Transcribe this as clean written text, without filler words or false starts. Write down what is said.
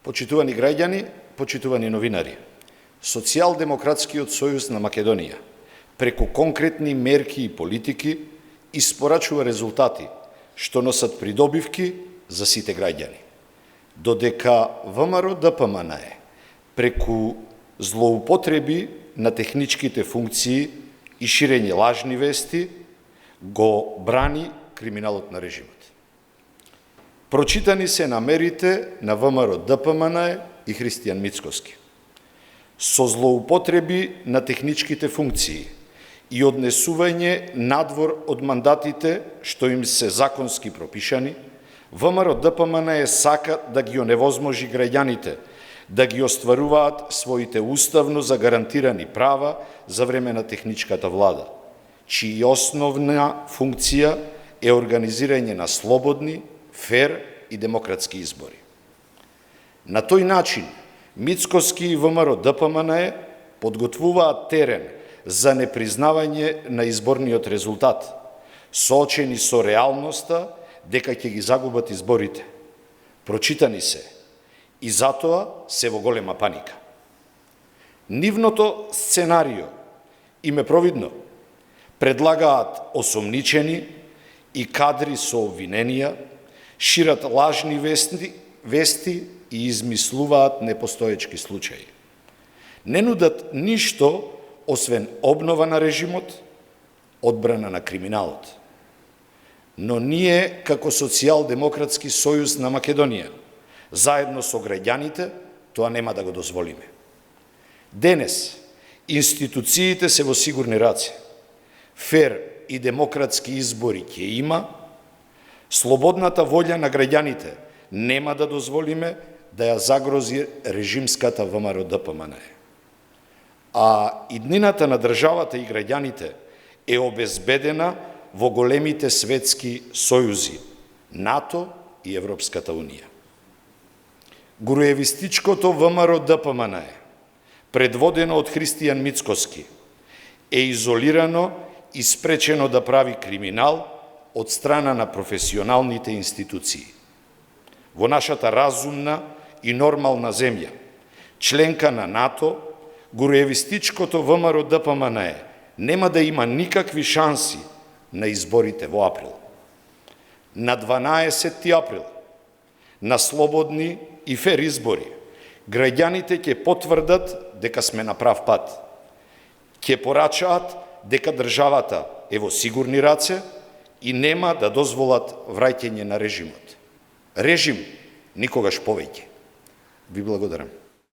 Почитувани граѓани, почитувани новинари, Социјалдемократскиот сојуз на Македонија, преку конкретни мерки и политики, испорачува резултати што носат придобивки за сите граѓани. Додека ВМРО-ДПМН преку злоупотреби на техничките функции и ширење лажни вести го брани криминалот на режимот. Прочитани се намерите на ВМРО-ДПМН и Христијан Мицкоски. Со злоупотреби на техничките функции и однесување надвор од мандатите што им се законски пропишани, ВМРО-ДПМН сака да ги оневозможи граѓаните да ги остваруваат своите уставно загарантирани права за време на техничката влада, чии основна функција е организирање на слободни, фер и демократски избори. На тој начин, Мицкоски и ВМРО-ДПМН подготвуваат терен за непризнавање на изборниот резултат, соочени со реалноста дека ќе ги загубат изборите. Прочитани се и затоа се во голема паника. Нивното сценарио им е провидно. Предлагаат осомничени и кадри со обвиненија, шират лажни вести и измислуваат непостоечки случаи. Не нудат ништо освен обнова на режимот, одбрана на криминалот. Но ние, како Социјалдемократски сојуз на Македонија, заедно со граѓаните, тоа нема да го дозволиме. Денес, институциите се во сигурни раце. Фер и демократски избори ќе има, слободната волја на граѓаните нема да дозволиме да ја загрози режимската ВМРО-ДПМН. А иднината на државата и граѓаните е обезбедена во големите светски сојузи, НАТО и Европската Унија. Груевистичкото ВМРО-ДПМН, предводено од Христијан Мицкоски, е изолирано и спречено да прави криминал од страна на професионалните институции. Во нашата разумна и нормална земја, членка на НАТО, груевистичкото ВМРО-ДПМН нема да има никакви шанси на изборите во април. На 12 април, на слободни и фер избори, граѓаните ќе потврдат дека сме на прав пат. Ќе порачаат дека државата е во сигурни раце и нема да дозволат враќање на режимот. Режим никогаш повеќе. Ви благодарам.